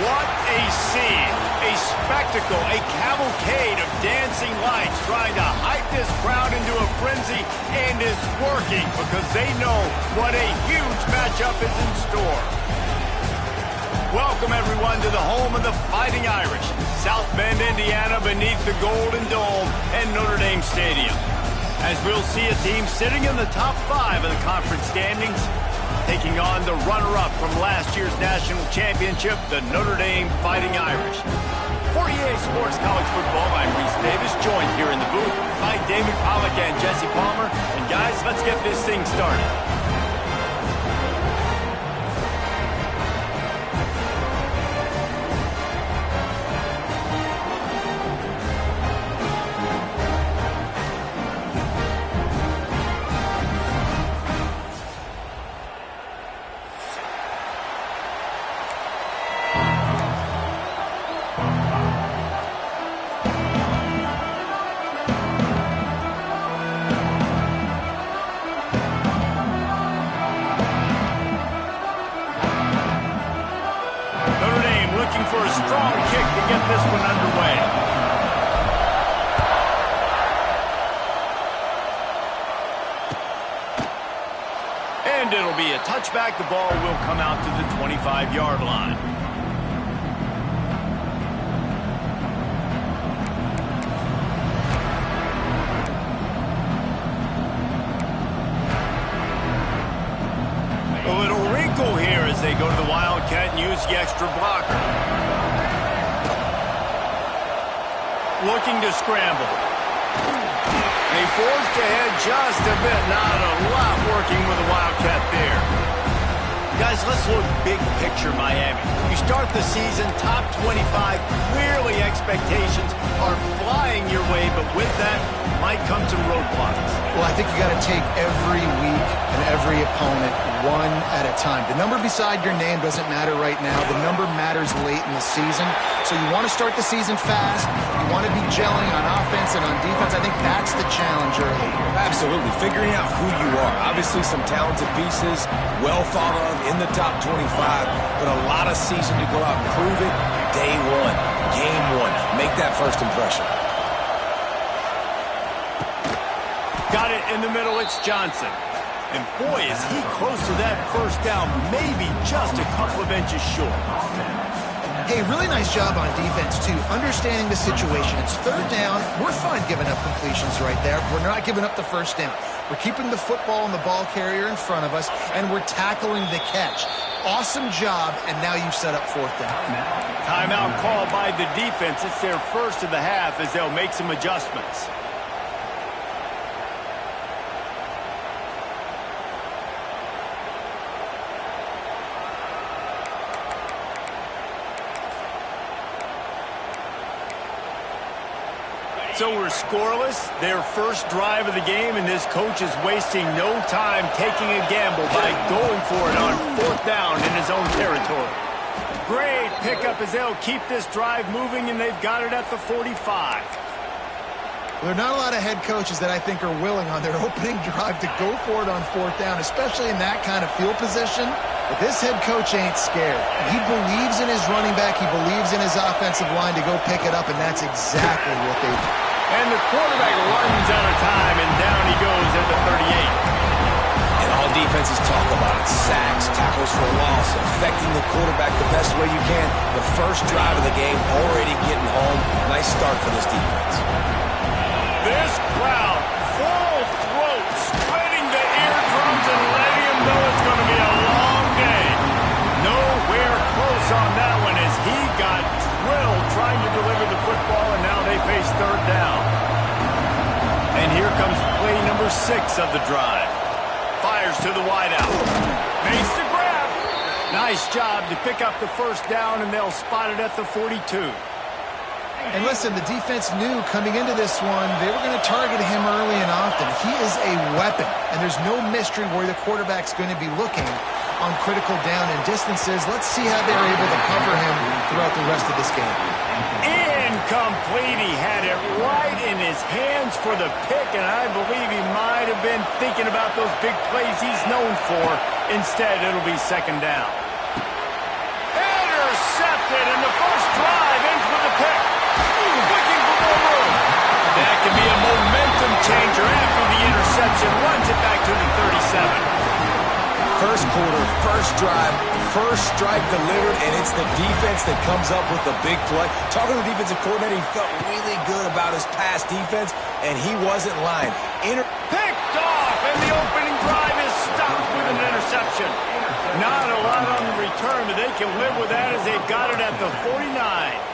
What a scene, a spectacle, a cavalcade of dancing lights trying to hype this crowd into a frenzy, and it's working because they know what a huge matchup is in store. Welcome, everyone, to the home of the Fighting Irish, South Bend, Indiana, beneath the Golden Dome and Notre Dame Stadium. As we'll see a team sitting in the top 5 of the conference standings, taking on the runner-up from last year's national championship, the Notre Dame Fighting Irish. For EA Sports College Football, I'm Reese Davis, joined here in the booth by David Pollack and Jesse Palmer. And guys, let's get this thing started. For a strong kick to get this one underway. And it'll be a touchback. The ball will come out to the 25-yard line. A little wrinkle here as they go to the Wildcat and use the extra blocker. Looking to scramble. They forced ahead just a bit. Not a lot working with the Wildcat there. Guys, let's look big picture Miami. You start the season top 25. Clearly expectations are flying your way, but with that might come some roadblocks. Well, I think you got to take every week and every opponent one at a time. The number beside your name doesn't matter right now. The number matters late in the season. So you want to start the season fast. You want to be gelling on offense and on defense. I think that's the challenge early here. Absolutely. Figuring out who you are. Obviously some talented pieces, well thought of in the top 25, but a lot of season to go out and prove it. Day one, game one. Make that first impression. Got it in the middle. It's Johnson. And boy, is he close to that first down, maybe just a couple of inches short. Hey, really nice job on defense, too, understanding the situation. It's third down. We're fine giving up completions right there. We're not giving up the first down. We're keeping the football and the ball carrier in front of us, and we're tackling the catch. Awesome job, and now you've set up fourth down. Timeout called by the defense. It's their first of the half as they'll make some adjustments. So we're scoreless, their first drive of the game, and this coach is wasting no time taking a gamble by going for it on fourth down in his own territory. Great pickup as they'll keep this drive moving, and they've got it at the 45. There are not a lot of head coaches that I think are willing on their opening drive to go for it on fourth down, especially in that kind of field position. But this head coach ain't scared. He believes in his running back. He believes in his offensive line to go pick it up, and that's exactly what they do. And the quarterback runs out of time, and down he goes at the 38. And all defenses talk about it. Sacks, tackles for loss, affecting the quarterback the best way you can. The first drive of the game already getting home. Nice start for this defense. This crowd, full throat, spreading the eardrums and letting him know it's going to be a long day. Nowhere close on that one as he got drilled trying to deliver the football, and now they face third down. And here comes play number 6 of the drive. Fires to the wideout. Makes the grab. Nice job to pick up the first down, and they'll spot it at the 42. And listen, the defense knew coming into this one, they were going to target him early and often. He is a weapon, and there's no mystery where the quarterback's going to be looking on critical down and distances. Let's see how they're able to cover him throughout the rest of this game. Incomplete. He had it right in his hands for the pick, and I believe he might have been thinking about those big plays he's known for. Instead, it'll be second down. Intercepted. it, and the first drive ends with a pick. Looking for more room. That can be a momentum changer after the interception. Runs it back to the 37. First quarter, first drive, first strike delivered, and it's the defense that comes up with the big play. Talking to the defensive coordinator, he felt really good about his pass defense, and he wasn't lying. Picked off, and the opening drive is stopped with an interception. Not a lot on the return, but they can live with that as they've got it at the 49.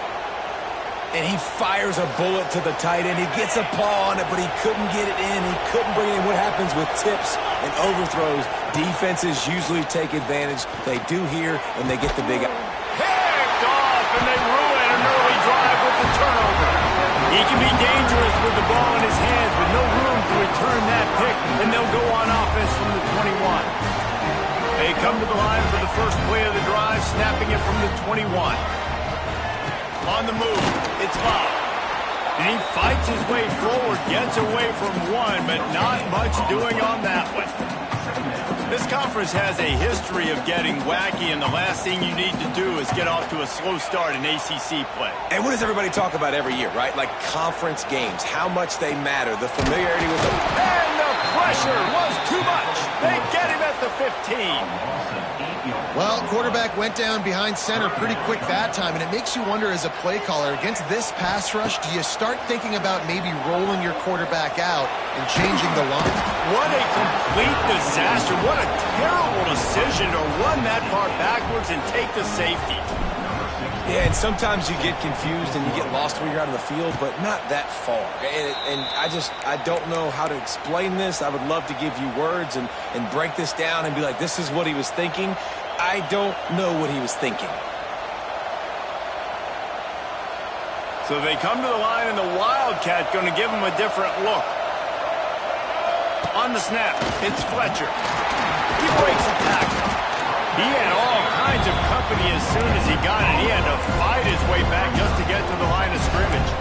And he fires a bullet to the tight end. He gets a paw on it, but he couldn't get it in. He couldn't bring it in. What happens with tips and overthrows? Defenses usually take advantage. They do here, and they get the big... Picked off, and they ruin an early drive with the turnover. He can be dangerous with the ball in his hands, with no room to return that pick, and they'll go on offense from the 21. They come to the line for the first play of the drive, snapping it from the 21. On the move, it's Bob. And he fights his way forward, gets away from one, but not much doing on that one. This conference has a history of getting wacky, and the last thing you need to do is get off to a slow start in ACC play. And what does everybody talk about every year, right? Like conference games, how much they matter, the familiarity with them. And the pressure was too much. They get him at the 15. Well, quarterback went down behind center pretty quick that time, and it makes you wonder as a play caller, against this pass rush, do you start thinking about maybe rolling your quarterback out and changing the line? What a complete disaster. What a terrible decision to run that far backwards and take the safety. Yeah, and sometimes you get confused and you get lost when you're out of the field, but not that far. And I don't know how to explain this. I would love to give you words and break this down and be like, this is what he was thinking. I don't know what he was thinking. So they come to the line, and the Wildcat going to give him a different look. On the snap, it's Fletcher. He breaks a tackle. He had all kinds of company as soon as he got it. He had to fight his way back just to get to the line of scrimmage.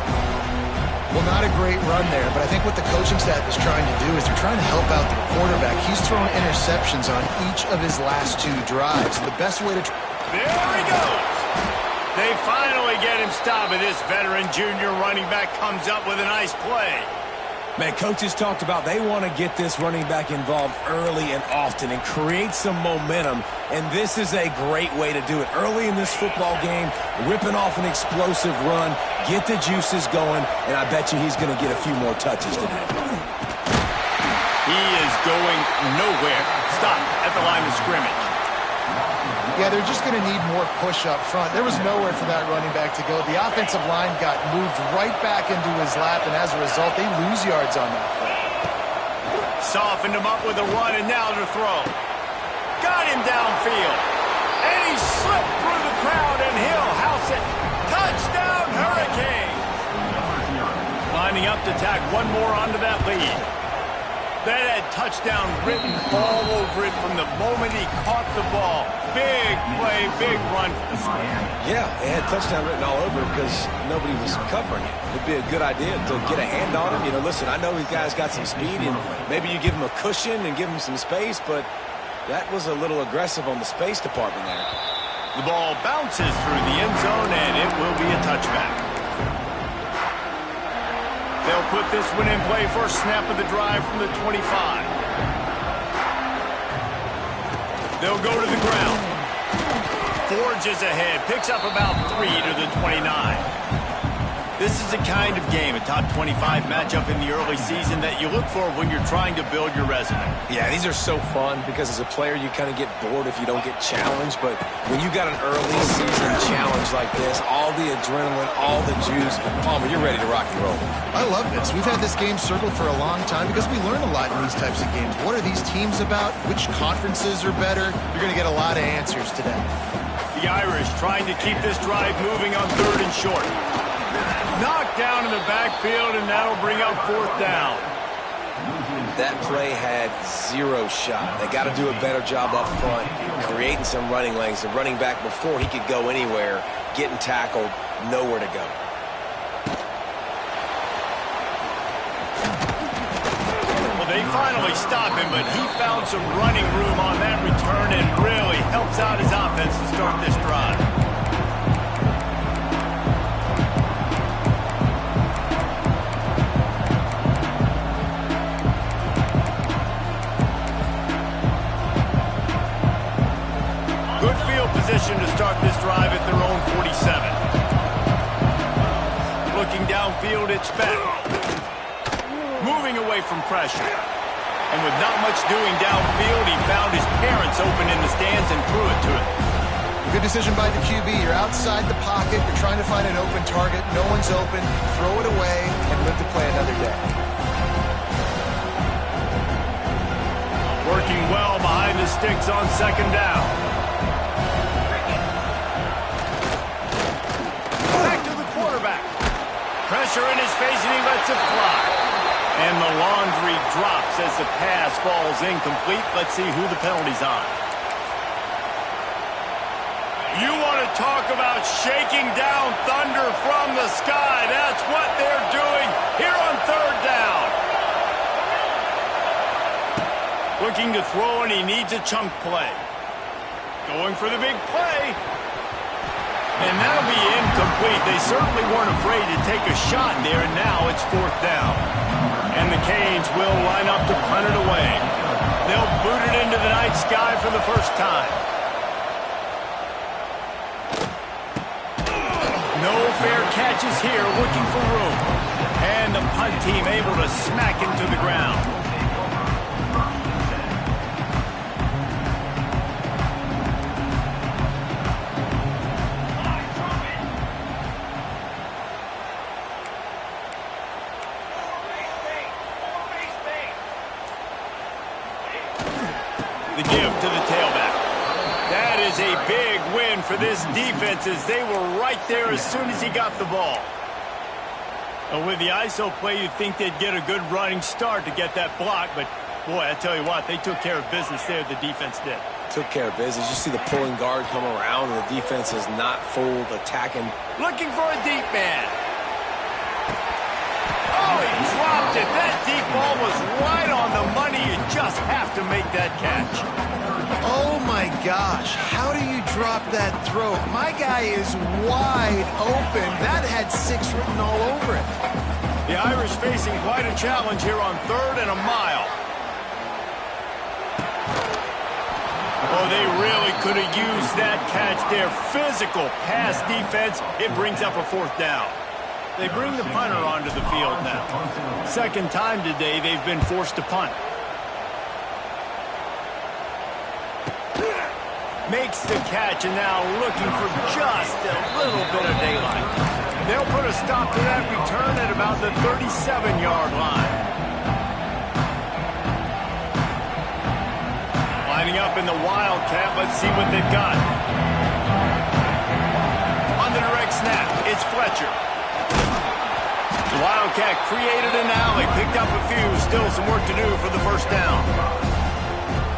Well, not a great run there, but I think what the coaching staff is trying to do is they're trying to help out their quarterback. He's thrown interceptions on each of his last two drives. The best way to... There he goes. They finally get him stopped, and this veteran junior running back comes up with a nice play. Man, coaches talked about they want to get this running back involved early and often and create some momentum, and this is a great way to do it. Early in this football game, ripping off an explosive run, get the juices going, and I bet you he's going to get a few more touches today. He is going nowhere. Stop at the line of scrimmage. Yeah, they're just going to need more push up front. There was nowhere for that running back to go. The offensive line got moved right back into his lap, and as a result, they lose yards on that play. Softened him up with a run, and now to throw. Got him downfield. And he slipped through the crowd, and he'll house it. Touchdown, Hurricane! Lining up to tack one more onto that lead. That had touchdown written all over it from the moment he caught the ball. Big play, big run for the squad. Yeah, it had touchdown written all over it because nobody was covering it. It'd be a good idea to get a hand on him. You know, listen, I know these guys got some speed, and maybe you give him a cushion and give him some space, but that was a little aggressive on the space department there. The ball bounces through the end zone, and it will be a touchback. They'll put this one in play. First snap of the drive from the 25. They'll go to the ground. Forges ahead. Picks up about 3 to the 29. This is the kind of game, a top 25 matchup in the early season, that you look for when you're trying to build your resume. Yeah, these are so fun because as a player, you kind of get bored if you don't get challenged. But when you got an early season challenge like this, all the adrenaline, all the juice, Palmer, you're ready to rock and roll. I love this. We've had this game circled for a long time because we learn a lot in these types of games. What are these teams about? Which conferences are better? You're going to get a lot of answers today. The Irish trying to keep this drive moving on 3rd and short. Knocked down in the backfield, and that'll bring up 4th down. That play had 0 shot. They got to do a better job up front, creating some running lanes. The running back, before he could go anywhere, getting tackled, nowhere to go. Well, they finally stop him, but he found some running room on that return and really helps out his offense to start this drive. looks back. Moving away from pressure. And with not much doing downfield, he found his parents open in the stands and threw it to him. Good decision by the QB. You're outside the pocket. You're trying to find an open target. No one's open. Throw it away and live to play another day. Working well behind the sticks on second down. Back to the quarterback. Pressure in his face, and he lets it fly. And the laundry drops as the pass falls incomplete. Let's see who the penalty's on. You want to talk about shaking down thunder from the sky. That's what they're doing here on third down. Looking to throw, and he needs a chunk play. Going for the big play. And that'll be incomplete. They certainly weren't afraid to take a shot there, and now it's fourth down. And the Canes will line up to punt it away. They'll boot it into the night sky for the first time. No fair catches here, looking for room. And the punt team able to smack into the ground. The give to the tailback. That is a big win for this defense as they were right there as soon as he got the ball. And with the ISO play, you'd think they'd get a good running start to get that block, but boy, I tell you what, they took care of business there, the defense did. Took care of business. You see the pulling guard come around, and the defense is not full attacking. Looking for a deep man. Oh, he dropped it. That deep ball was right on the money. You just have to make that catch. Oh, my gosh. How do you drop that throw? My guy is wide open. That had 6 written all over it. The Irish facing quite a challenge here on third and a mile. Oh, they really could have used that catch there. Physical pass defense. It brings up a fourth down. They bring the punter onto the field now. Second time today they've been forced to punt. Makes the catch, and now looking for just a little bit of daylight. They'll put a stop to that return at about the 37-yard line. Lining up in the Wildcat. Let's see what they've got. On the direct snap, it's Fletcher. The Wildcat created an alley, picked up a few. Still some work to do for the first down.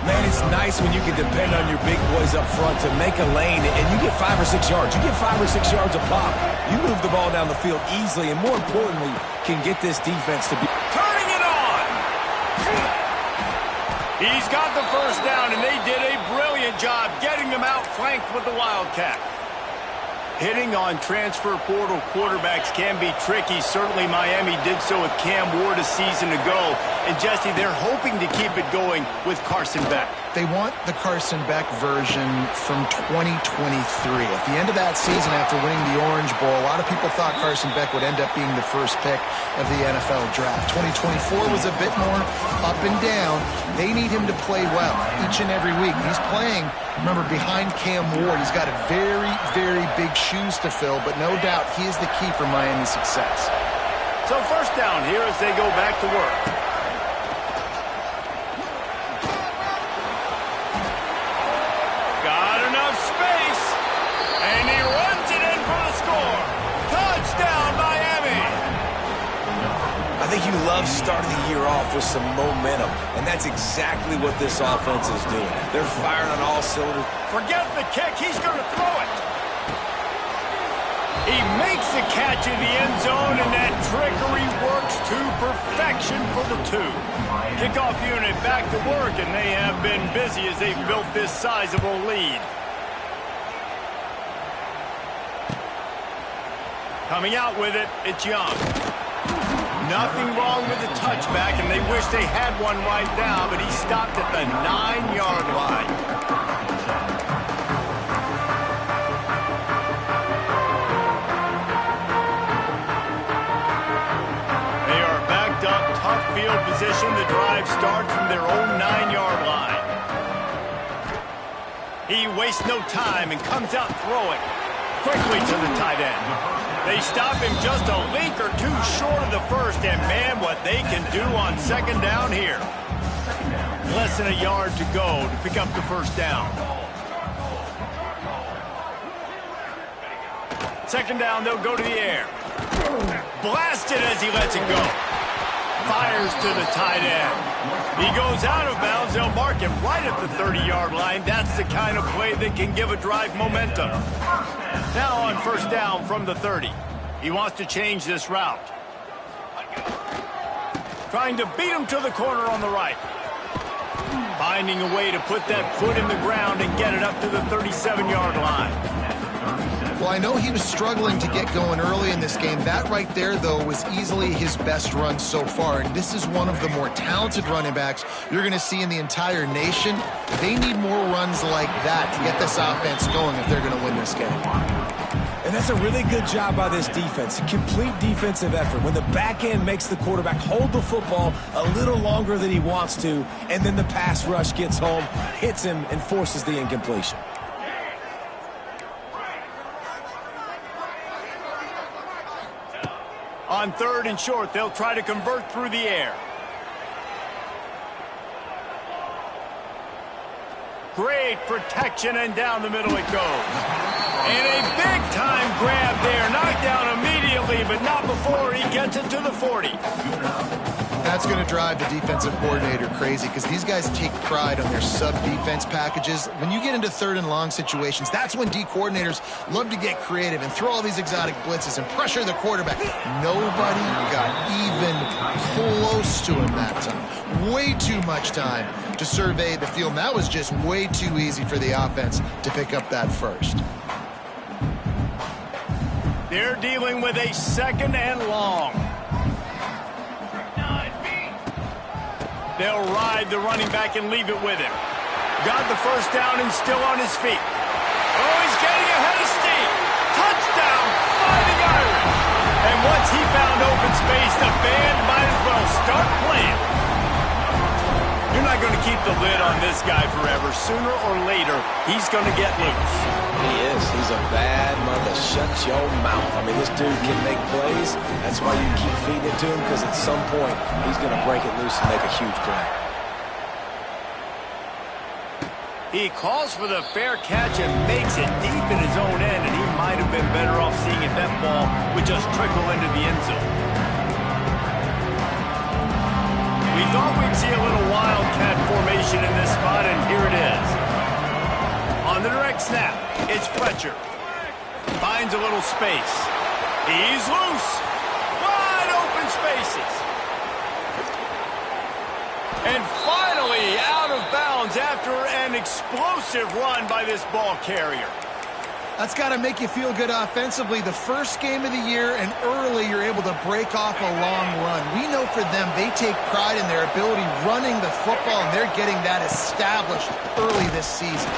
Man, it's nice when you can depend on your big boys up front to make a lane, and you get 5 or 6 yards. You get 5 or 6 yards a pop. You move the ball down the field easily, and more importantly, can get this defense to be... Turning it on! He's got the first down, and they did a brilliant job getting them outflanked with the Wildcat. Hitting on transfer portal quarterbacks can be tricky. Certainly Miami did so with Cam Ward a season ago. And Jesse, they're hoping to keep it going with Carson Beck. They want the Carson Beck version from 2023. At the end of that season, after winning the Orange Bowl, a lot of people thought Carson Beck would end up being the first pick of the NFL draft. 2024 was a bit more up and down. They need him to play well each and every week. He's playing, remember, behind Cam Ward. He's got a very, very big shoes to fill, but no doubt he is the key for Miami's success. So first down here as they go back to work. Got enough space, and he runs it in for the score. Touchdown, Miami! I think you love starting the year off with some momentum, and that's exactly what this offense is doing. They're firing on all cylinders. Forget the kick, he's going to throw it. He makes the catch in the end zone, and that trickery works to perfection for the 2. Kickoff unit back to work, and they have been busy as they've built this sizable lead. Coming out with it, it's Young. Nothing wrong with the touchback, and they wish they had one right now, but he stopped at the 9-yard line. tough field position. The drive starts from their own 9-yard line. He wastes no time and comes out throwing quickly to the tight end. They stop him just a link or two short of the first, and man, what they can do on second down here. Less than a yard to go to pick up the first down. Second down, they'll go to the air. Blasted as he lets it go. Fires to the tight end. He goes out of bounds. They'll mark him right at the 30-yard line. That's the kind of play that can give a drive momentum. Now on first down from the 30. He wants to change this route. Trying to beat him to the corner on the right. Finding a way to put that foot in the ground and get it up to the 37-yard line. Well, I know he was struggling to get going early in this game. That right there, though, was easily his best run so far. And this is one of the more talented running backs you're going to see in the entire nation. They need more runs like that to get this offense going if they're going to win this game. And that's a really good job by this defense. A complete defensive effort. When the back end makes the quarterback hold the football a little longer than he wants to, and then the pass rush gets home, hits him, and forces the incompletion. On third and short, they'll try to convert through the air. Great protection, and down the middle it goes. And a big-time grab there. Knocked down immediately, but not before he gets it to the 40. That's going to drive the defensive coordinator crazy because these guys take pride on their sub-defense packages. When you get into third and long situations, that's when D coordinators love to get creative and throw all these exotic blitzes and pressure the quarterback. Nobody got even close to him that time. Way too much time to survey the field. And that was just way too easy for the offense to pick up that first. They're dealing with a second and long. They'll ride the running back and leave it with him. Got the first down and still on his feet. Oh, he's getting ahead of steam. Touchdown, Fighting Irish. And once he found open space, the band might as well start playing. You're not going to keep the lid on this guy forever. Sooner or later, he's going to get loose. He is. He's a bad mother. Shut your mouth. I mean, this dude can make plays. That's why you keep feeding it to him, because at some point, he's going to break it loose and make a huge play. He calls for the fair catch and makes it deep in his own end, and he might have been better off seeing if that ball would just trickle into the end zone. We thought we'd see a little wildcat formation in this spot, and here it is. On the direct snap, it's Fletcher. Finds a little space. He's loose. Wide open spaces. And finally out of bounds after an explosive run by this ball carrier. That's got to make you feel good offensively. The first game of the year, and early you're able to break off a long run. We know for them, they take pride in their ability running the football, and they're getting that established early this season.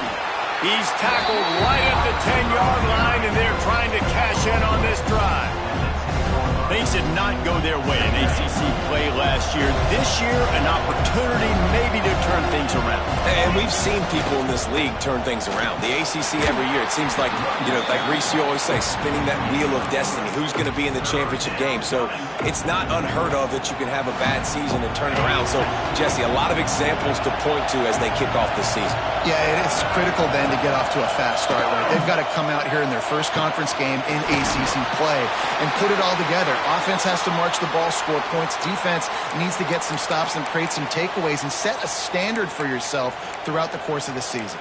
He's tackled right at the 10-yard line, and they're trying to cash in on this drive. Things did not go their way in ACC play last year. This year, an opportunity maybe to turn things around. And we've seen people in this league turn things around. The ACC every year, it seems like, you know, like Reese, you always say, spinning that wheel of destiny. Who's going to be in the championship game? So it's not unheard of that you can have a bad season and turn it around. So, Jesse, a lot of examples to point to as they kick off this season. Yeah, it's critical then to get off to a fast start. Right? They've got to come out here in their first conference game in ACC play and put it all together. Offense has to march the ball, score points. Defense needs to get some stops and create some takeaways and set a standard for yourself throughout the course of the season.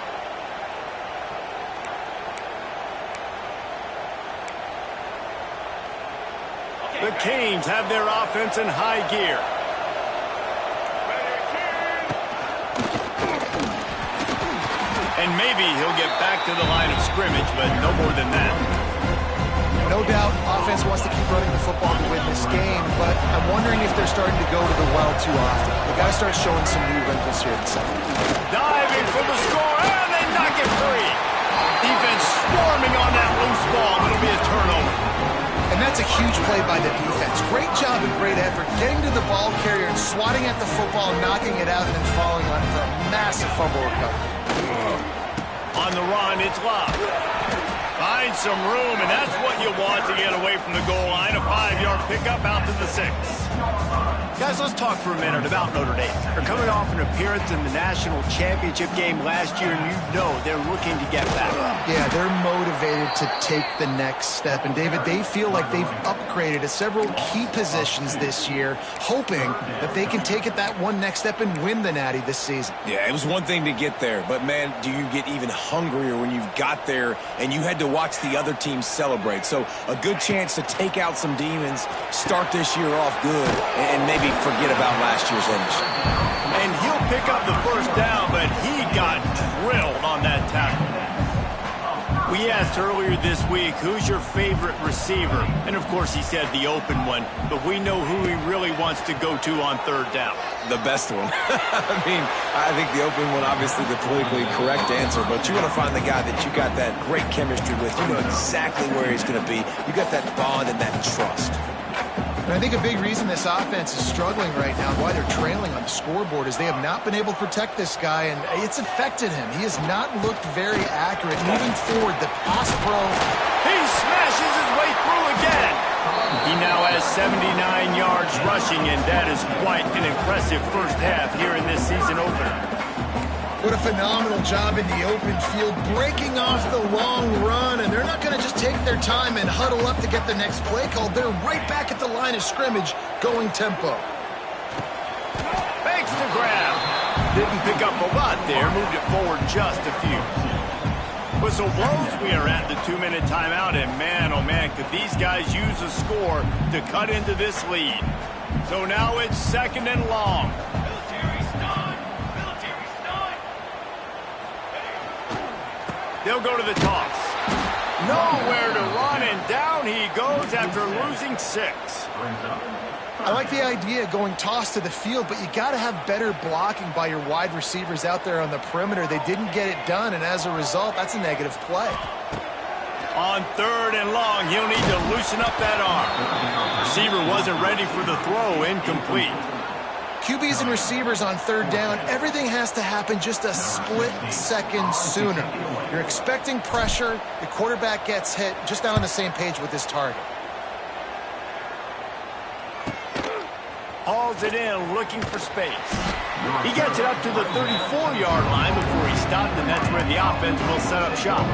The Canes have their offense in high gear. And maybe he'll get back to the line of scrimmage, but no more than that. No doubt, offense wants to keep running the football to win this game, but I'm wondering if they're starting to go to the well too often. They've got to start showing some new wrinkles here in the second. Diving for the score, and they knock it free. Defense swarming on that loose ball. It'll be a turnover. And that's a huge play by the defense. Great job and great effort getting to the ball carrier and swatting at the football, knocking it out, and then falling on it for a massive fumble recovery. On the run, it's Love. Find some room, and that's what you want to get away from the goal line. A 5-yard pickup out to the 6. Guys, let's talk for a minute about Notre Dame. They're coming off an appearance in the national championship game last year, and you know they're looking to get back. Yeah, they're motivated to take the next step. And, David, they feel like they've upgraded to several key positions this year, hoping that they can take it that one next step and win the Natty this season. Yeah, it was one thing to get there, but, man, do you get even hungrier when you've got there and you had to watch the other team celebrate. So a good chance to take out some demons, start this year off good, and maybe forget about last year's finish. And he'll pick up the first down, but he got drilled on that tackle. We asked earlier this week, who's your favorite receiver? And, of course, he said the open one, but we know who he really wants to go to on third down. The best one. I mean, I think the open one, obviously the politically correct answer, but you want to find the guy that you got that great chemistry with. You know exactly where he's going to be. You got that bond and that trust. And I think a big reason this offense is struggling right now and why they're trailing on the scoreboard is they have not been able to protect this guy, and it's affected him. He has not looked very accurate moving forward. The pass pro. He smashes his way through again. He now has 79 yards rushing, and that is quite an impressive first half here in this season opener. What a phenomenal job in the open field, breaking off the long run, and they're not going to just take their time and huddle up to get the next play called. They're right back at the line of scrimmage, going tempo. Fakes the grab. Didn't pick up a lot there, moved it forward just a few. Whistle blows, we are at the 2-minute timeout, and man, oh man, could these guys use a score to cut into this lead. So now it's 2nd and long. They'll go to the toss. Nowhere to run, and down he goes after losing 6. I like the idea of going toss to the field, but you got to have better blocking by your wide receivers out there on the perimeter. They didn't get it done, and as a result, that's a negative play. On 3rd and long, he'll need to loosen up that arm. Receiver wasn't ready for the throw, incomplete. QBs and receivers on 3rd down, everything has to happen just a split second sooner. You're expecting pressure, the quarterback gets hit, just not on the same page with his target. Hauls it in, looking for space. He gets it up to the 34-yard line before he stopped, and that's where the offense will set up shop.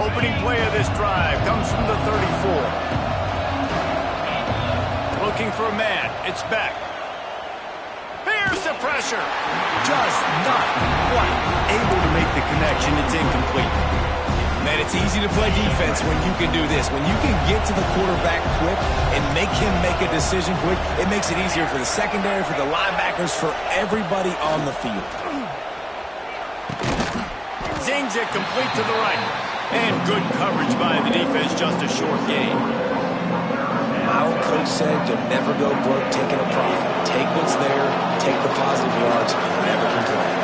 Opening play of this drive comes from the 34. Looking for a man, it's Beck. Here's the pressure. Just not quite able to make the connection. It's incomplete. Man, it's easy to play defense when you can do this. When you can get to the quarterback quick and make him make a decision quick, it makes it easier for the secondary, for the linebackers, for everybody on the field. Zings it complete to the right. And good coverage by the defense, just a short gain. My old coach said you'll never go broke taking a profit. Take what's there, take the positive yards, and never complain.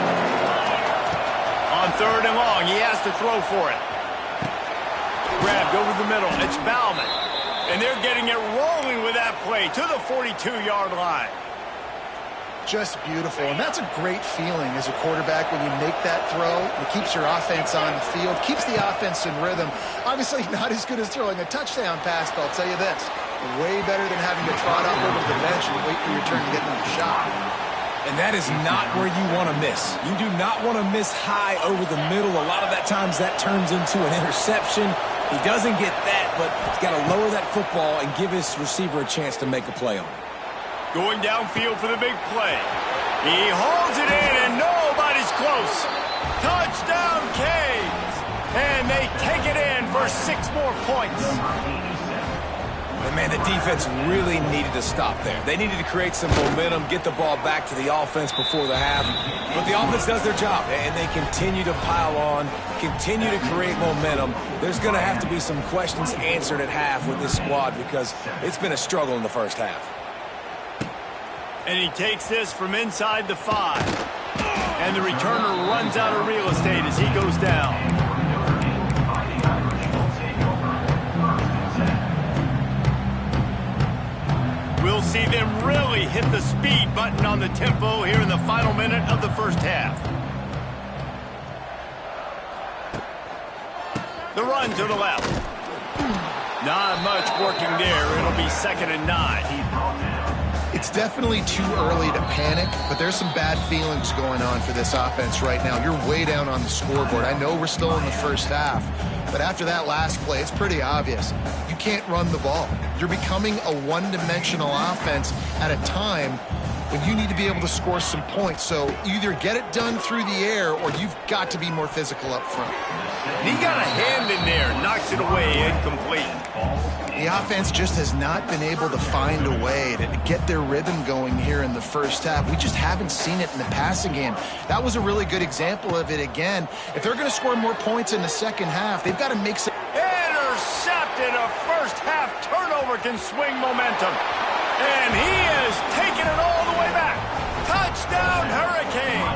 On 3rd and long, he has to throw for it. Grabbed over the middle, it's Bauman. And they're getting it rolling with that play to the 42-yard line. Just beautiful, and that's a great feeling as a quarterback when you make that throw. It keeps your offense on the field, keeps the offense in rhythm. Obviously not as good as throwing a touchdown pass, but I'll tell you this, way better than having to trot up over the bench and wait for your turn to get another shot. And that is not where you want to miss. You do not want to miss high over the middle. A lot of that times that turns into an interception. He doesn't get that, but he's got to lower that football and give his receiver a chance to make a play on it. Going downfield for the big play. He hauls it in, and nobody's close. Touchdown, Canes! And they take it in for 6 more points. And, man, the defense really needed to stop there. They needed to create some momentum, get the ball back to the offense before the half. But the offense does their job, and they continue to pile on, continue to create momentum. There's going to have to be some questions answered at half with this squad because it's been a struggle in the first half. And he takes this from inside the 5. And the returner runs out of real estate as he goes down. see them really hit the speed button on the tempo here in the final minute of the first half. The run to the left. Not much working there. It'll be 2nd and 9. It's definitely too early to panic, but there's some bad feelings going on for this offense right now. You're way down on the scoreboard. I know we're still in the first half, but after that last play, it's pretty obvious. You can't run the ball. You're becoming a one-dimensional offense at a time when you need to be able to score some points. So either get it done through the air or you've got to be more physical up front. He got a hand in there, knocks it away, incomplete. The offense just has not been able to find a way to get their rhythm going here in the first half. We just haven't seen it in the passing game. That was a really good example of it again. If they're going to score more points in the second half, they've got to make some... Intercepted. A first half turnover can swing momentum. And he is taking it all the way back. Touchdown, Hurricane.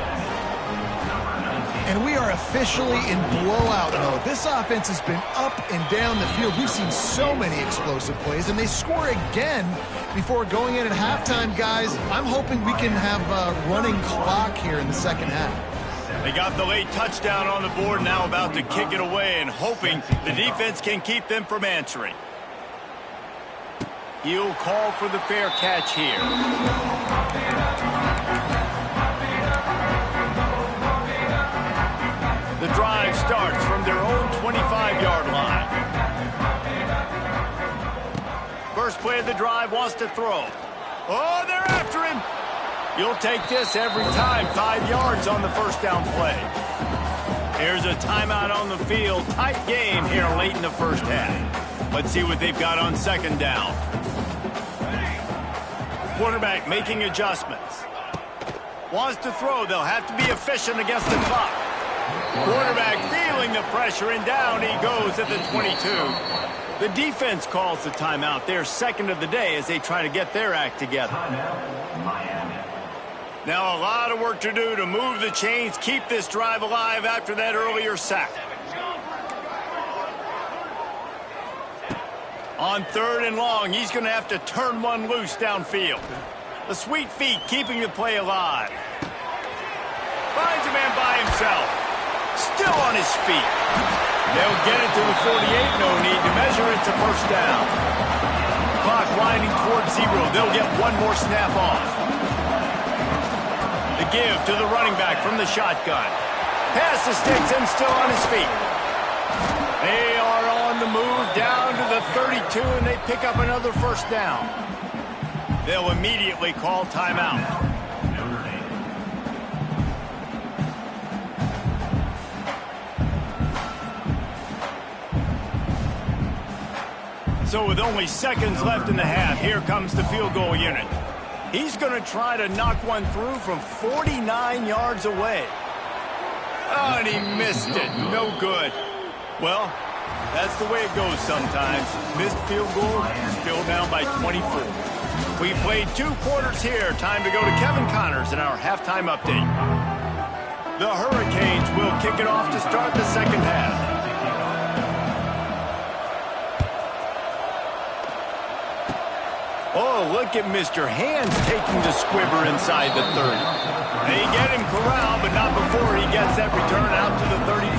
And we are officially in blowout mode. This offense has been up and down the field. We've seen so many explosive plays, and they score again before going in at halftime, guys. I'm hoping we can have a running clock here in the second half. They got the late touchdown on the board, now about to kick it away and hoping the defense can keep them from answering. He'll call for the fair catch here. The drive starts from their own 25-yard line. First play of the drive wants to throw. Oh, they're after him. You'll take this every time. 5 yards on the first down play. Here's a timeout on the field. Tight game here late in the first half. Let's see what they've got on second down. Quarterback making adjustments. Wants to throw. They'll have to be efficient against the clock. Quarterback feeling the pressure, and down he goes at the 22. The defense calls the timeout. Their second of the day as they try to get their act together. Now a lot of work to do to move the chains, keep this drive alive after that earlier sack. On 3rd and long, he's going to have to turn one loose downfield. The sweet feet keeping the play alive. Finds a man by himself. Still on his feet. They'll get it to the 48. No need to measure it to first down. Clock winding towards 0. They'll get one more snap off. The give to the running back from the shotgun. Pass the sticks and still on his feet. They are on the move down to the 32, and they pick up another first down. They'll immediately call timeout. So with only seconds left in the half, here comes the field goal unit. He's going to try to knock one through from 49 yards away. Oh, and he missed it. No good. Well, that's the way it goes sometimes. Missed field goal, still down by 24. We played 2 quarters here. Time to go to Kevin Connors in our halftime update. The Hurricanes will kick it off to start the second half. Oh, look at Mr. Hands taking the squibber inside the 30. They get him corralled, but not before he gets that return out to the 35.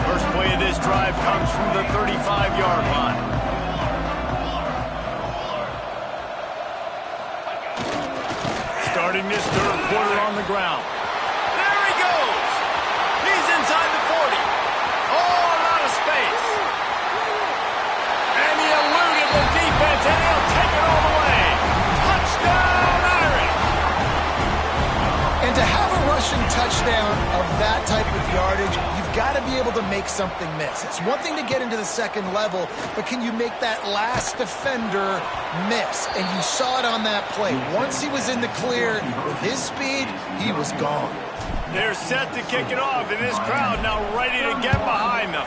First play of this drive comes from the 35-yard line. Starting this third quarter on the ground. There he goes. He's inside the 40. Oh, a lot of space. And he eluded the defense, and he'll take it all the way. Touchdown, Irish. And to have a rushing touchdown of that type of yardage, you've got to be able to make something miss. It's one thing to get into the second level, but can you make that last defender miss? And you saw it on that play. Once he was in the clear, with his speed, he was gone. They're set to kick it off, and this crowd now ready to get behind them.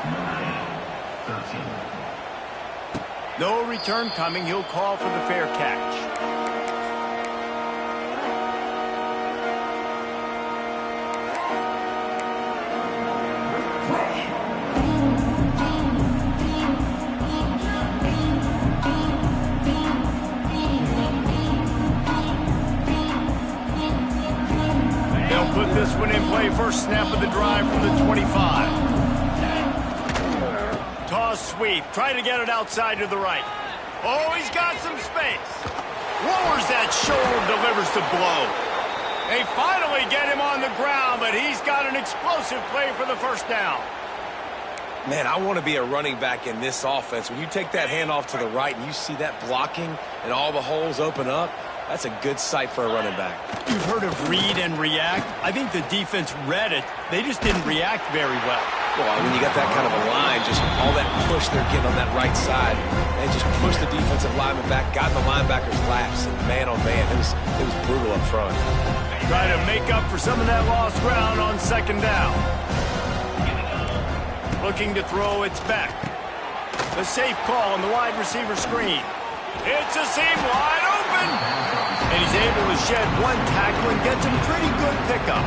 No return coming. He'll call for the fair catch. first snap of the drive from the 25. Toss sweep, trying to get it outside to the right. Oh, he's got some space. Lowers that shoulder, delivers the blow. They finally get him on the ground, but he's got an explosive play for the first down. Man, I want to be a running back in this offense. When you take that handoff to the right and you see that blocking and all the holes open up, that's a good sight for a running back. You've heard of read and react. I think the defense read it. They just didn't react very well. Well, when you got that kind of a line, just all that push they're getting on that right side, and just push the defensive lineman back, got in the linebacker's laps, and man, oh man, it was brutal up front. Try to make up for some of that lost ground on second down. Looking to throw, it's back. The safe call on the wide receiver screen. It's a seam wide open. And he's able to shed one tackle and gets a pretty good pickup.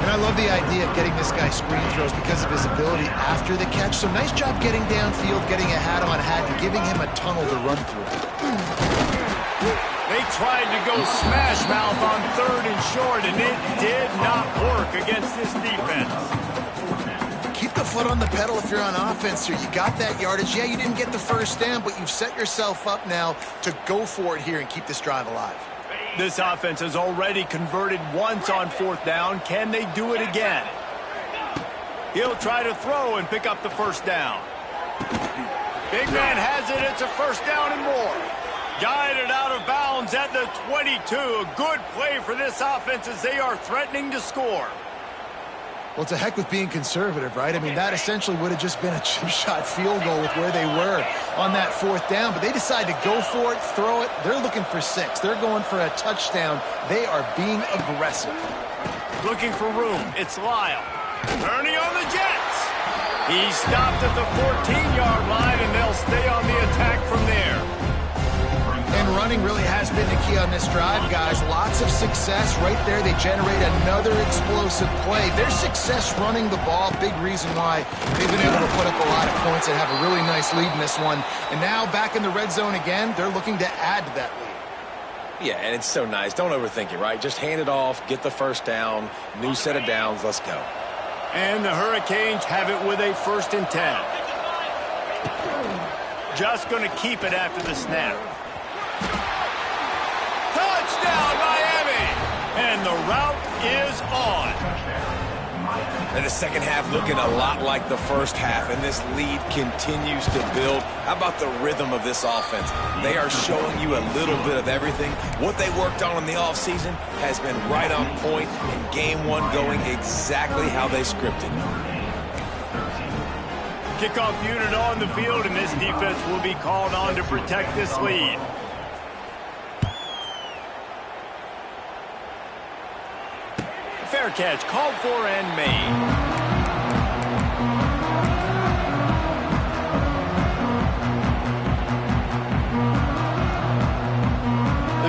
And I love the idea of getting this guy screen throws because of his ability after the catch. So nice job getting downfield, getting a hat-on-hat, and giving him a tunnel to run through. They tried to go smash mouth on third and short, and it did not work against this defense. Keep the foot on the pedal if you're on offense here. You got that yardage. Yeah, you didn't get the first down, but you've set yourself up now to go for it here and keep this drive alive. This offense has already converted once on fourth down. Can they do it again? He'll try to throw and pick up the first down. Big man has it. It's a first down and more. Guided out of bounds at the 22. A good play for this offense as they are threatening to score. Well, it's a heck with being conservative, right? I mean, that essentially would have just been a chip shot field goal with where they were on that fourth down. But they decide to go for it, throw it. They're looking for 6. They're going for a touchdown. They are being aggressive. Looking for room. It's Lyle. Ernie on the Jets. He's stopped at the 14-yard line, and they'll stay on the attack from there. And running really has been the key on this drive, guys. Lots of success right there. They generate another explosive play. Their success running the ball, big reason why they've been able to put up a lot of points and have a really nice lead in this one. And now back in the red zone again, they're looking to add to that lead. Yeah, and it's so nice. Don't overthink it, right? Just hand it off, get the first down, new set of downs, let's go. And the Hurricanes have it with a 1st and 10. Just going to keep it after the snap. Touchdown, Miami! And the route is on. And the second half looking a lot like the first half, and this lead continues to build. How about the rhythm of this offense? They are showing you a little bit of everything. What they worked on in the offseason has been right on point, and game one going exactly how they scripted it. Kickoff unit on the field, and this defense will be called on to protect this lead. Fair catch, called for and made.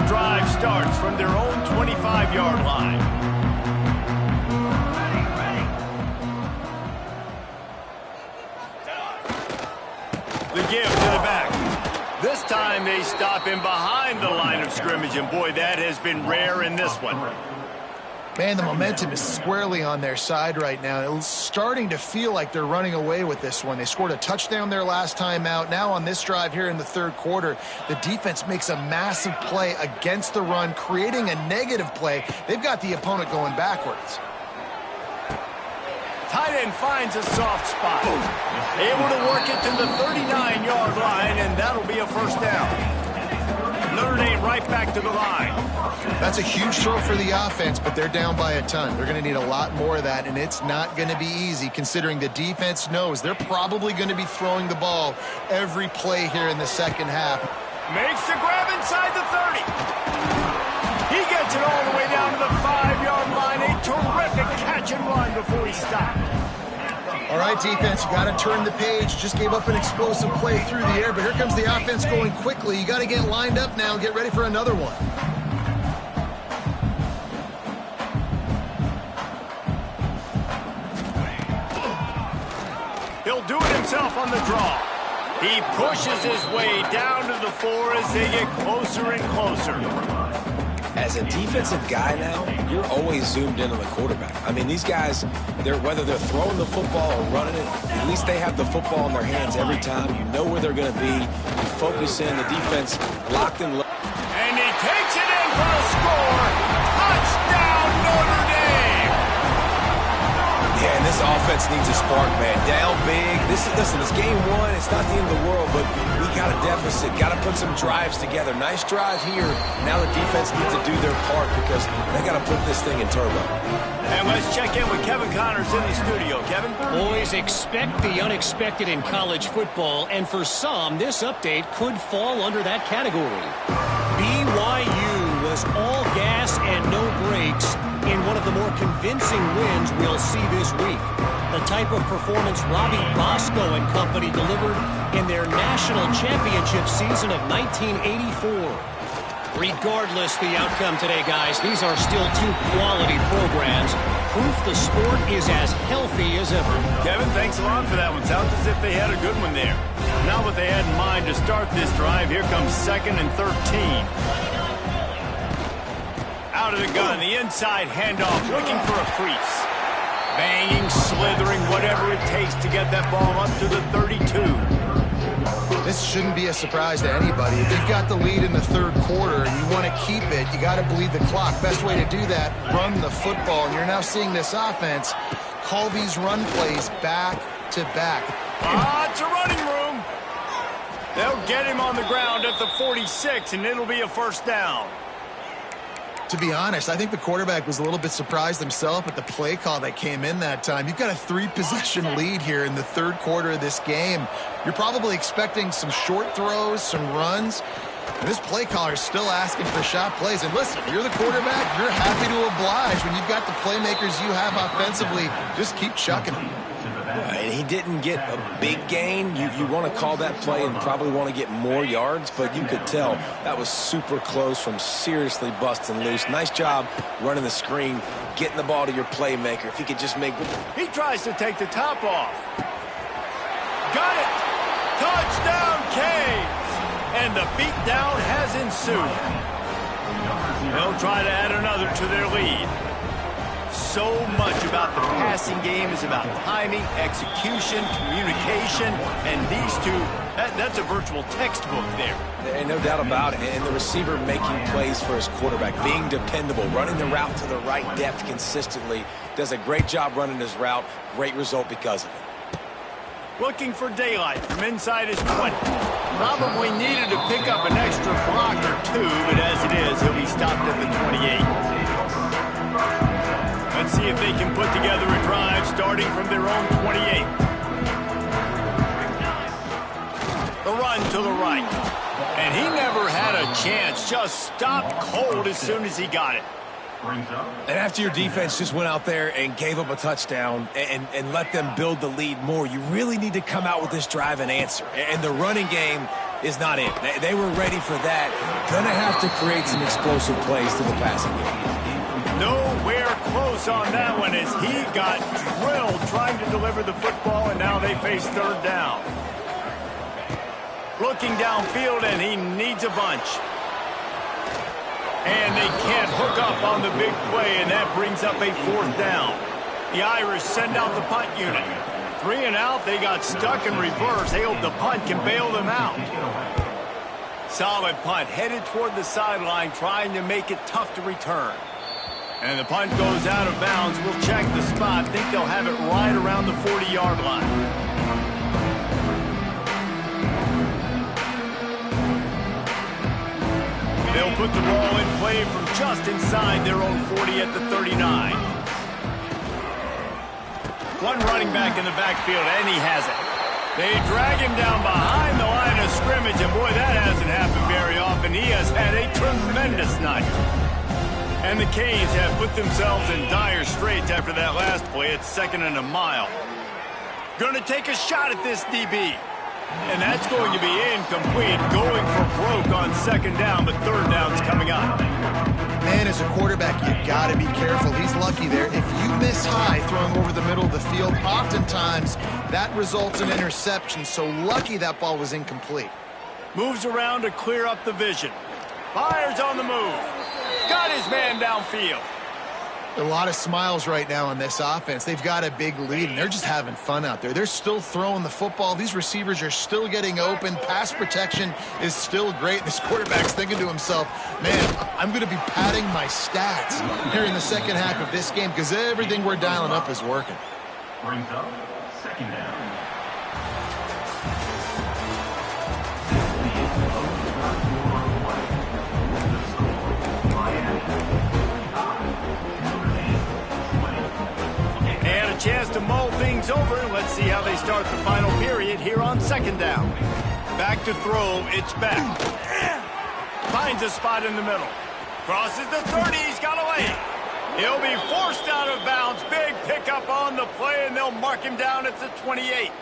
The drive starts from their own 25-yard line. The give to the back. This time they stop him behind the line of scrimmage, and boy, that has been rare in this one. Man, the momentum is squarely on their side right now. It's starting to feel like they're running away with this one. They scored a touchdown their last time out. Now on this drive here in the third quarter, the defense makes a massive play against the run, creating a negative play. They've got the opponent going backwards. Tight end finds a soft spot. Able to work it to the 39-yard line, and that'll be a first down. Notre Dame right back to the line. That's a huge throw for the offense, but they're down by a ton. They're going to need a lot more of that, and it's not going to be easy considering the defense knows they're probably going to be throwing the ball every play here in the second half. Makes the grab inside the 30. He gets it all the way down to the 5-yard line. A terrific catch and run before he stopped. All right, defense, you got to turn the page. Just gave up an explosive play through the air, but here comes the offense going quickly. You got to get lined up now and get ready for another one. He'll do it himself on the draw. He pushes his way down to the 4 as they get closer and closer. As a defensive guy now, you're always zoomed in on the quarterback. I mean, these guys, whether they're throwing the football or running it, at least they have the football in their hands every time. You know where they're going to be. You focus in, the defense locked and low. And he takes it in for the score. Touchdown, Notre Dame! Yeah, and this offense needs a spark, man. Down big. Listen, it's game one. It's not the end of the world, but we got a deficit. Got to put some drives together. Nice drive here. Now the defense needs to do their part because they got to put this thing in turbo. And let's check in with Kevin Connors in the studio. Kevin? Boys, expect the unexpected in college football, and for some, this update could fall under that category. BYU was all gas and no brakes in one of the more convincing wins we'll see this week. The type of performance Robbie Bosco and company delivered in their national championship season of 1984. Regardless the outcome today, guys, these are still two quality programs. Proof the sport is as healthy as ever. Kevin, thanks a lot for that one. Sounds as if they had a good one there. Now what they had in mind to start this drive, here comes 2nd and 13. Out of the gun, the inside handoff, looking for a crease. Banging, slithering, whatever it takes to get that ball up to the 32. This shouldn't be a surprise to anybody. If you've got the lead in the third quarter and you want to keep it, you got to bleed the clock. Best way to do that, run the football. And you're now seeing this offense call these run plays back to back. It's a running room. They'll get him on the ground at the 46, and it'll be a first down. To be honest, I think the quarterback was a little bit surprised himself at the play call that came in that time. You've got a 3-possession lead here in the third quarter of this game. You're probably expecting some short throws, some runs. And this play caller is still asking for shot plays. And listen, if you're the quarterback, you're happy to oblige. When you've got the playmakers you have offensively, just keep chucking them. And he didn't get a big gain. You want to call that play and probably want to get more yards, but you could tell that was super close from seriously busting loose. Nice job running the screen, getting the ball to your playmaker. If he could just make... He tries to take the top off. Got it! Touchdown, Canes! And the beatdown has ensued. They'll try to add another to their lead. So much about the passing game is about timing, execution, communication, and these two, that's a virtual textbook there. And no doubt about it. And the receiver making plays for his quarterback, being dependable, running the route to the right depth consistently, does a great job running his route. Great result because of it. Looking for daylight from inside his 20. Probably needed to pick up an extra block or two, but as it is, he'll be stopped at the 28. Let's see if they can put together a drive starting from their own 28. The run to the right. And he never had a chance. Just stopped cold as soon as he got it. And after your defense just went out there and gave up a touchdown and let them build the lead more, you really need to come out with this drive and answer. And the running game is not it. They were ready for that. Gonna have to create some explosive plays to the passing game. Nowhere close on that one as he got drilled trying to deliver the football, and now they face third down. Looking downfield, and he needs a bunch. And they can't hook up on the big play, and that brings up a fourth down. The Irish send out the punt unit. 3 and out, they got stuck in reverse. They hope the punt can bail them out. Solid punt, headed toward the sideline, trying to make it tough to return. And the punt goes out of bounds. We'll check the spot. Think they'll have it right around the 40-yard line. They'll put the ball in play from just inside their own 40 at the 39. One running back in the backfield, and he has it. They drag him down behind the line of scrimmage, and boy, that hasn't happened very often. He has had a tremendous night. And the Canes have put themselves in dire straits after that last play. It's 2nd and a mile. Gonna take a shot at this DB. And that's going to be incomplete. Going for broke on 2nd down, but 3rd down's coming up. Man, as a quarterback, you got to be careful. He's lucky there. If you miss high throwing over the middle of the field, oftentimes that results in interception. So lucky that ball was incomplete. Moves around to clear up the vision. Fires on the move. got his man downfield. A lot of smiles right now on this offense. They've got a big lead, and they're just having fun out there. They're still throwing the football. These receivers are still getting open. Pass protection is still great. This quarterback's thinking to himself, man, I'm going to be padding my stats here in the second half of this game because everything we're dialing up is working. Brings up second down. And a chance to mull things over. Let's see how they start the final period here on second down. Back to throw. It's back. Finds a spot in the middle. Crosses the 30. He's got away. He'll be forced out of bounds. Big pickup on the play, and they'll mark him down at the 28.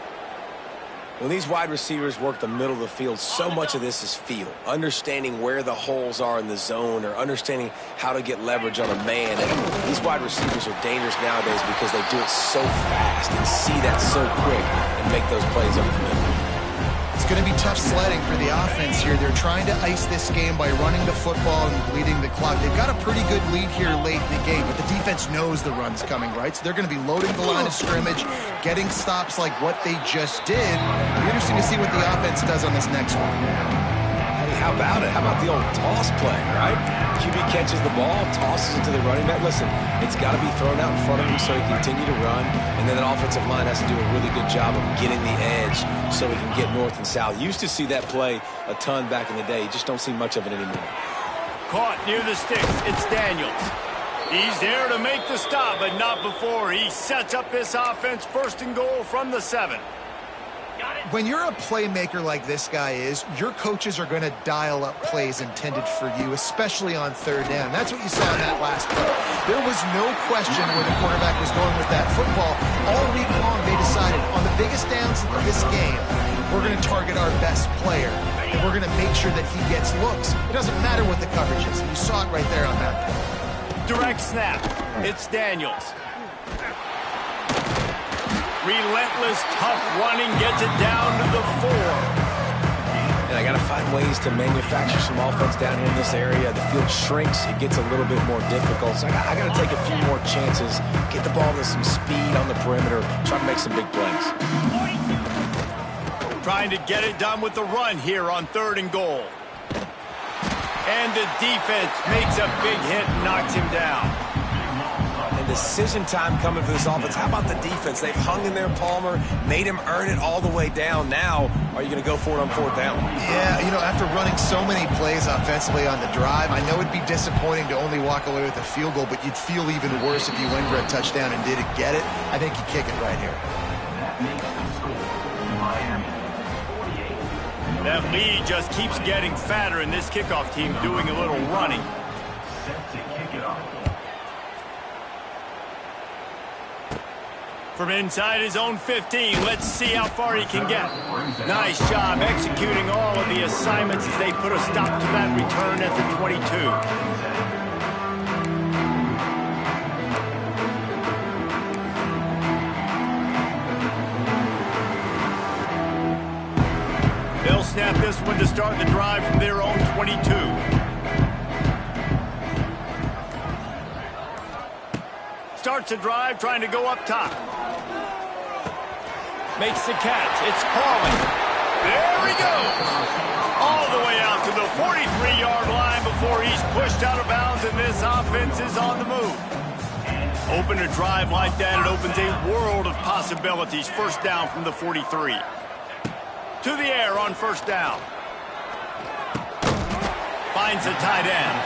When these wide receivers work the middle of the field, so much of this is feel. Understanding where the holes are in the zone or understanding how to get leverage on a man. And these wide receivers are dangerous nowadays because they do it so fast and see that so quick and make those plays over the middle. It's going to be tough sledding for the offense here. They're trying to ice this game by running the football and bleeding the clock. They've got a pretty good lead here late in the game, but the defense knows the run's coming, right? So they're going to be loading the line of scrimmage, getting stops like what they just did. It'll be interesting to see what the offense does on this next one. Hey, how about it? How about the old toss play, right? QB catches the ball, tosses it to the running back. Listen, it's got to be thrown out in front of him so he can continue to run, and then the offensive line has to do a really good job of getting the edge so he can get north and south. Used to see that play a ton back in the day. You just don't see much of it anymore. Caught near the sticks. It's Daniels. He's there to make the stop, but not before he sets up this offense first and goal from the 7. When you're a playmaker like this guy is, your coaches are going to dial up plays intended for you, especially on third down. That's what you saw in that last play. There was no question where the quarterback was going with that football. All week long, they decided on the biggest downs of this game, we're going to target our best player, and we're going to make sure that he gets looks. It doesn't matter what the coverage is. You saw it right there on that play. Direct snap. It's Daniels. Relentless, tough running gets it down to the 4. And I got to find ways to manufacture some offense down here in this area. The field shrinks. It gets a little bit more difficult. So I got to take a few more chances, get the ball with some speed on the perimeter, try to make some big plays. Trying to get it done with the run here on third and goal. And the defense makes a big hit and knocks him down. And decision time coming for this offense. How about the defense? They've hung in there, Palmer, made him earn it all the way down. Now, are you going to go for it on fourth down? Yeah, you know, after running so many plays offensively on the drive, I know it'd be disappointing to only walk away with a field goal, but you'd feel even worse if you went for a touchdown and didn't get it. I think you kick it right here. That lead just keeps getting fatter, and this kickoff team doing a little running. Set to kick it off. From inside his own 15, let's see how far he can get. Nice job executing all of the assignments as they put a stop to that return at the 22. They'll snap this one to start the drive from their own 22. Starts the drive trying to go up top. Makes the catch. It's Pauling. There he goes. All the way out to the 43-yard line before he's pushed out of bounds, and this offense is on the move. Open a drive like that, it opens a world of possibilities. First down from the 43. To the air on first down. Finds the tight end.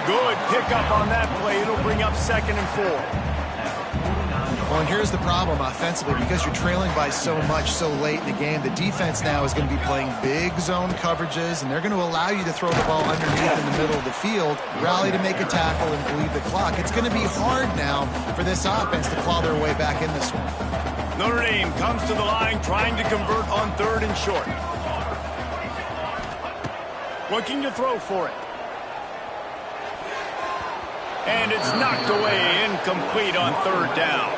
Good pickup on that play. It'll bring up 2nd and 4. Well, and here's the problem offensively. Because you're trailing by so much so late in the game, the defense now is going to be playing big zone coverages, and they're going to allow you to throw the ball underneath in the middle of the field, rally to make a tackle, and bleed the clock. It's going to be hard now for this offense to claw their way back in this one. Notre Dame comes to the line trying to convert on 3rd and short. Looking to throw for it. And it's knocked away, incomplete on 3rd down.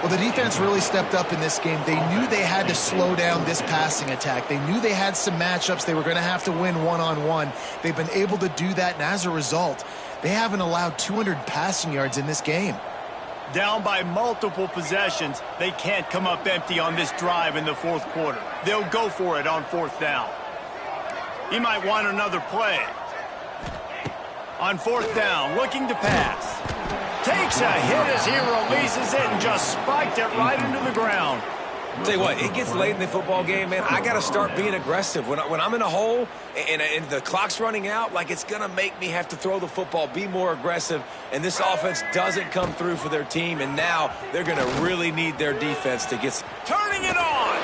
Well, the defense really stepped up in this game. They knew they had to slow down this passing attack. They knew they had some matchups they were going to have to win one-on-one. They've been able to do that, and as a result, they haven't allowed 200 passing yards in this game. Down by multiple possessions, they can't come up empty on this drive in the fourth quarter. They'll go for it on fourth down. He might want another play. On fourth down, looking to pass. Takes a hit as he releases it and just spiked it right into the ground. Tell you what, it gets late in the football game, man. I got to start being aggressive. When I'm in a hole and the clock's running out, like, it's going to make me have to throw the football, be more aggressive, and this offense doesn't come through for their team, and now they're going to really need their defense to get... Turning it on!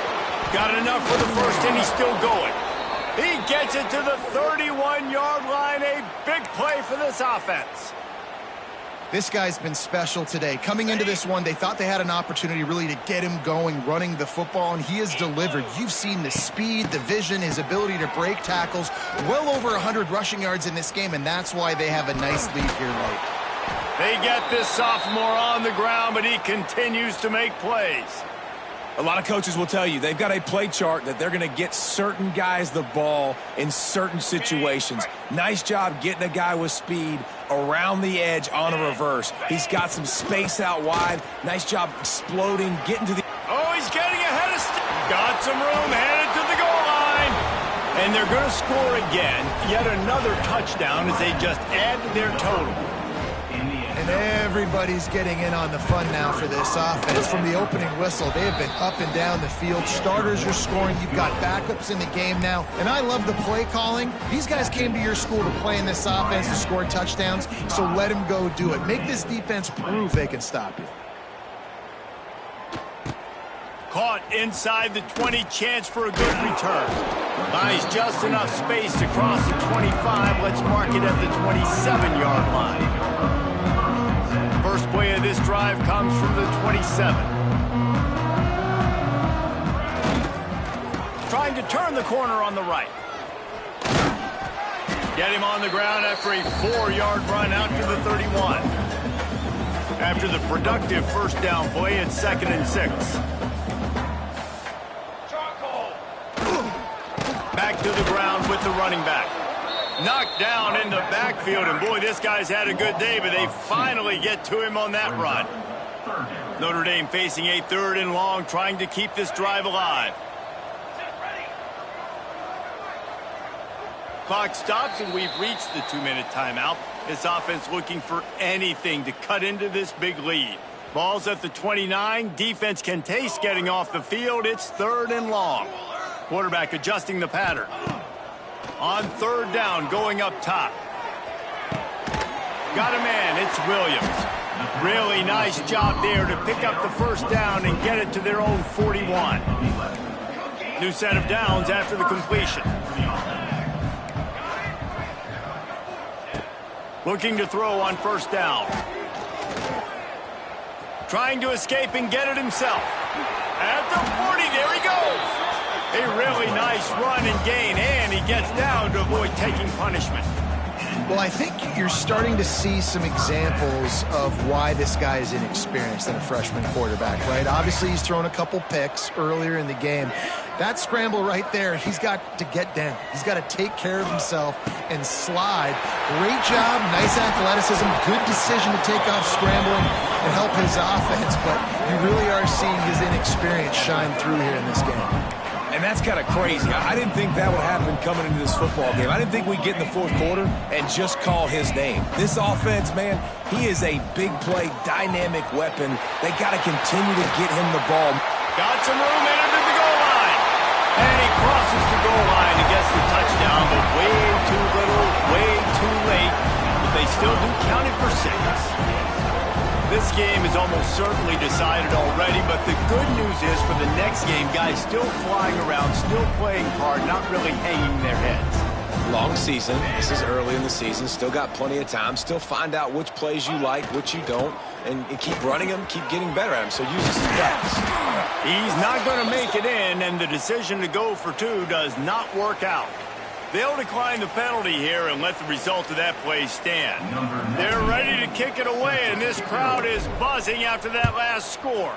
Got enough for the first, and he's still going. He gets it to the 31-yard line. A big play for this offense. This guy's been special today. Coming into this one, they thought they had an opportunity really to get him going, running the football, and he has delivered. You've seen the speed, the vision, his ability to break tackles. Well over 100 rushing yards in this game, and that's why they have a nice lead here late. They get this sophomore on the ground, but he continues to make plays. A lot of coaches will tell you they've got a play chart that they're going to get certain guys the ball in certain situations. Nice job getting a guy with speed around the edge on a reverse. He's got some space out wide. Nice job exploding, getting to the... Oh, he's getting ahead of... Got some room, headed to the goal line. And they're going to score again. Yet another touchdown as they just add to their total. And everybody's getting in on the fun now for this offense. From the opening whistle, they have been up and down the field. Starters are scoring. You've got backups in the game now. And I love the play calling. These guys came to your school to play in this offense to score touchdowns, so let them go do it. Make this defense prove they can stop you. Caught inside the 20, chance for a good return. Buys just enough space to cross the 25. Let's mark it at the 27-yard line. First play of this drive comes from the 27. Trying to turn the corner on the right. Get him on the ground after a 4-yard run out to the 31. After the productive first down play, it's 2nd and 6. Back to the ground with the running back. Knocked down in the backfield, and boy, this guy's had a good day, but they finally get to him on that run. Notre Dame facing a 3rd and long, trying to keep this drive alive. Clock stops, and we've reached the 2-minute timeout. This offense looking for anything to cut into this big lead. Ball's at the 29. Defense can taste getting off the field. It's 3rd and long. Quarterback adjusting the pattern. On 3rd down, going up top. Got a man, it's Williams. Really nice job there to pick up the first down and get it to their own 41. New set of downs after the completion. Looking to throw on 1st down. Trying to escape and get it himself. At the 40, there he goes. A really nice run and gain, and he gets down to avoid taking punishment. Well, I think you're starting to see some examples of why this guy is inexperienced than a freshman quarterback, right? Obviously, he's thrown a couple picks earlier in the game. That scramble right there, he's got to get down. He's got to take care of himself and slide. Great job, nice athleticism, good decision to take off scrambling and help his offense, but you really are seeing his inexperience shine through here in this game. And that's kind of crazy. I didn't think that would happen coming into this football game. I didn't think we'd get in the 4th quarter and just call his name. This offense, man, he is a big play, dynamic weapon. They got to continue to get him the ball. Got some room in under the goal line. And he crosses the goal line and gets the touchdown, but way too little, way too late. But they still do count it for 6. This game is almost certainly decided already, but the good news is for the next game, guys still flying around, still playing hard, not really hanging their heads. Long season. This is early in the season. Still got plenty of time. Still find out which plays you like, which you don't, and keep running them, keep getting better at them. So use this as practice. He's not going to make it in, and the decision to go for 2 does not work out. They'll decline the penalty here and let the result of that play stand. They're ready to kick it away, and this crowd is buzzing after that last score.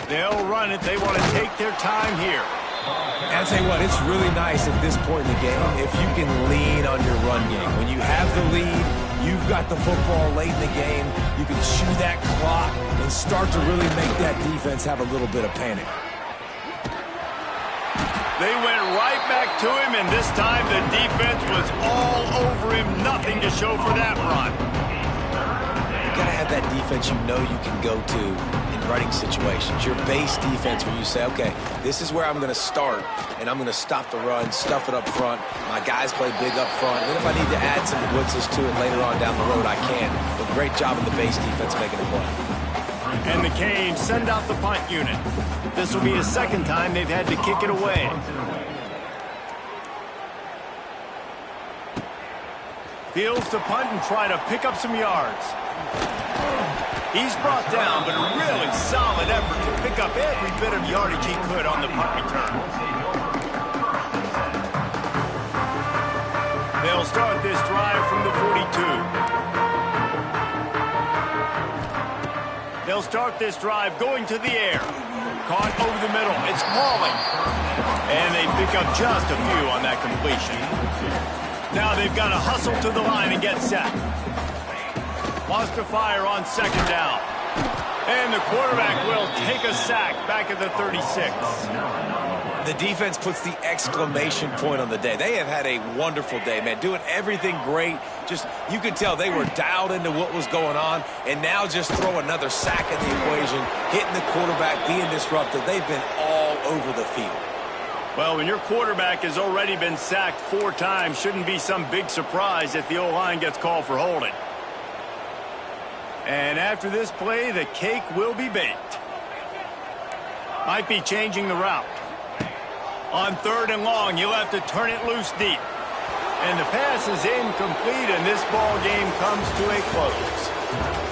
They'll run it. They want to take their time here. And I'll tell you what, it's really nice at this point in the game if you can lean on your run game. When you have the lead, you've got the football late in the game, you can chew that clock and start to really make that defense have a little bit of panic. They went right back to him, and this time the defense was all over him. Nothing to show for that run. You got to have that defense you know you can go to in running situations. Your base defense where you say, okay, this is where I'm going to start, and I'm going to stop the run, stuff it up front. My guys play big up front. And then if I need to add some blitzes to it later on down the road, I can. But great job of the base defense making a play. And the Canes send out the punt unit. This will be the second time they've had to kick it away. Fields to punt and try to pick up some yards. He's brought down, but a really solid effort to pick up every bit of yardage he could on the punt return. They'll start this drive from the 42. They'll start this drive going to the air. Caught over the middle. It's falling. And they pick up just a few on that completion. Now they've got to hustle to the line and get set. Lost to fire on second down. And the quarterback will take a sack back at the 36. The defense puts the exclamation point on the day. They have had a wonderful day, man, doing everything great. Just, you could tell they were dialed into what was going on, and now just throw another sack in the equation, hitting the quarterback, being disruptive. They've been all over the field. Well, when your quarterback has already been sacked 4 times, shouldn't be some big surprise if the O-line gets called for holding. And after this play, the cake will be baked. Might be changing the route. On 3rd and long, you'll have to turn it loose deep. And the pass is incomplete, and this ball game comes to a close.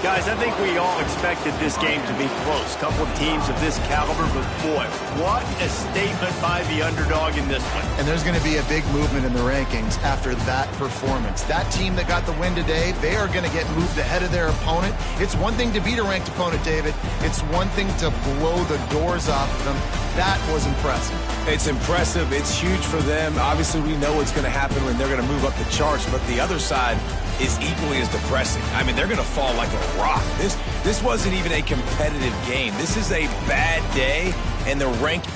Guys, I think we all expected this game to be close. Couple of teams of this caliber, but boy, what a statement by the underdog in this one. And there's going to be a big movement in the rankings after that performance. That team that got the win today, they are going to get moved ahead of their opponent. It's one thing to beat a ranked opponent, David. It's one thing to blow the doors off of them. That was impressive. It's impressive. It's huge for them. Obviously, we know what's going to happen when they're going to move up the charts, but the other side is equally as depressing. I mean, they're going to fall like a rock. This wasn't even a competitive game. This is a bad day, and the ranked